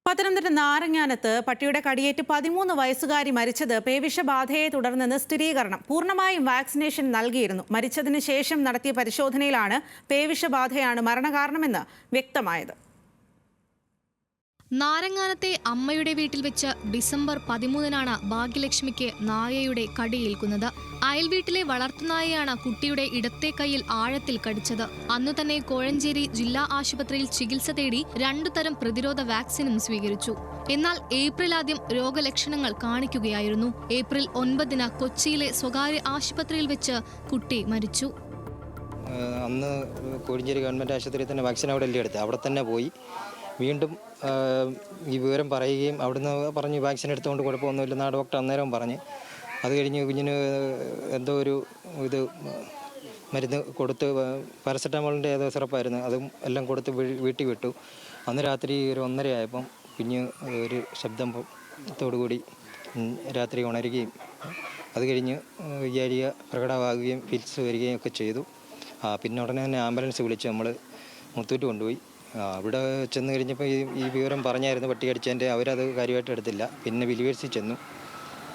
പത്തനംതിട്ട നാരങ്ങാനത്ത് പട്ടിയുടെ കടിയേറ്റ് 13 വയസ്സുകാരി മരിച്ചത് പേവിഷബാധയെ തുടർന്നെന്ന് സ്ഥിരീകരണം. പൂർണ്ണമായും വാക്സിനേഷൻ നൽകിയിരുന്നു. മരിച്ചതിന് ശേഷം നടത്തിയ പരിശോധനയിലാണ് പേവിഷബാധയാണ് മരണകാരണമെന്ന് വ്യക്തമായത്. നാരങ്ങാനത്തെ അമ്മയുടെ വീട്ടിൽ വെച്ച് ഡിസംബർ 13-നാണ് ഭാഗ്യലക്ഷ്മിക്ക് നായയുടെ കടിയേൽക്കുന്നത്. അയൽവീട്ടിലെ വളർത്തുനായയാണ് കുട്ടിയുടെ ഇടത്തെ കൈയിൽ ആഴത്തിൽ കടിച്ചത്. അന്നു തന്നെ കോഴഞ്ചേരി ജില്ലാ ആശുപത്രിയിൽ ചികിത്സ തേടി 2 തരം പ്രതിരോധ വാക്സിനും സ്വീകരിച്ചു. എന്നാൽ ഏപ്രിൽ ആദ്യം രോഗലക്ഷണങ്ങൾ കാണിക്കുകയായിരുന്നു. ഏപ്രിൽ 9-ന് കൊച്ചിയിലെ സ്വകാര്യ ആശുപത്രിയിൽ വെച്ച് കുട്ടി മരിച്ചു. അന്ന് കോഴഞ്ചേരി ഗവൺമെൻറ് ആശുപത്രിയിൽ തന്നെ വാക്സിൻ അവിടെ അല്ലേ എടുത്തത്. അവിടെ തന്നെ പോയി വീണ്ടും ഈ വിവരം പറയുകയും അവിടുന്ന് പറഞ്ഞ് വാക്സിൻ എടുത്തുകൊണ്ട് കുഴപ്പമൊന്നുമില്ലെന്ന് ഡോക്ടർ അന്നേരം പറഞ്ഞ് അത് കഴിഞ്ഞ് കുഞ്ഞിന് എന്തോ ഒരു മരുന്ന് കൊടുത്ത് പാരസെറ്റമോളിൻ്റെ ഏതോ സിറപ്പായിരുന്നു, അതും എല്ലാം കൊടുത്ത് വീട്ടിൽ വിട്ടു. അന്ന് രാത്രി ഒരു 1:30 ആയപ്പം കുഞ്ഞ് ഒരു ശബ്ദത്തോടുകൂടി രാത്രി ഉണരുകയും അത് കഴിഞ്ഞ് വിചാരിക പ്രകടമാകുകയും ഫിറ്റ്സ് വരികയും ഒക്കെ ചെയ്തു. പിന്നെ ഉടനെ തന്നെ ആംബുലൻസ് വിളിച്ച് നമ്മൾ മുത്തൂറ്റ് കൊണ്ടുപോയി. അവിടെ ചെന്ന് കഴിഞ്ഞപ്പോൾ ഈ വിവരം പറഞ്ഞായിരുന്നു പട്ടി കടിച്ചതിൻ്റെ. അവരത് കാര്യമായിട്ട് എടുത്തില്ല. പിന്നെ വിലിവേഴ്സിൽ ചെന്നു.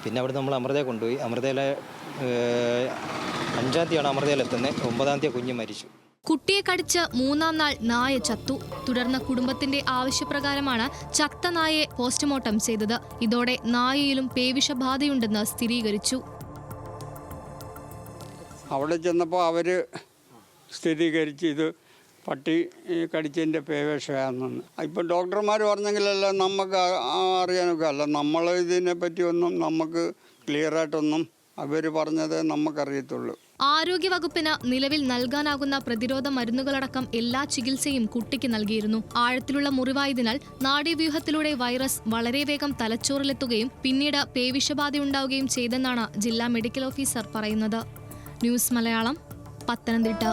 പിന്നെ അവിടെ നമ്മൾ അമൃതയെ കൊണ്ടുപോയി. അമൃതയിലെ 5-ാം തീയതിയാണ് അമൃതയിലെത്തുന്നത്. 9-ാം തീയതി കുഞ്ഞ് മരിച്ചു. കുട്ടിയെ കടിച്ച് 3-ാം നാൾ നായ ചത്തു. തുടർന്ന് കുടുംബത്തിന്റെ ആവശ്യപ്രകാരമാണ് ചത്ത നായയെ പോസ്റ്റ്മോർട്ടം ചെയ്തത്. ഇതോടെ നായയിലും പേവിഷബാധയുണ്ടെന്ന് സ്ഥിരീകരിച്ചു. അവിടെ ചെന്നപ്പോൾ അവർ സ്ഥിരീകരിച്ച് ഇത് പട്ടി കടിച്ചതിൻ്റെ പേവിഷമാണെന്ന്. ഇപ്പം ഡോക്ടർമാർ പറഞ്ഞെങ്കിലല്ല നമുക്ക് അറിയാനൊക്കെ അല്ല. നമ്മൾ ഇതിനെപ്പറ്റി ഒന്നും നമുക്ക് ക്ലിയറായിട്ടൊന്നും അവർ പറഞ്ഞത് നമുക്കറിയത്തുള്ളൂ. ആരോഗ്യവകുപ്പിന് നിലവിൽ നൽകാനാകുന്ന പ്രതിരോധ മരുന്നുകളടക്കം എല്ലാ ചികിത്സയും കുട്ടിക്ക് നൽകിയിരുന്നു. ആഴത്തിലുള്ള മുറിവായതിനാൽ നാഡീവ്യൂഹത്തിലൂടെ വൈറസ് വളരെ വേഗം തലച്ചോറിലെത്തുകയും പിന്നീട് പേവിഷബാധയുണ്ടാവുകയും ചെയ്തെന്നാണ് ജില്ലാ മെഡിക്കൽ ഓഫീസർ പറയുന്നത്. ന്യൂസ് മലയാളം, പത്തനംതിട്ട.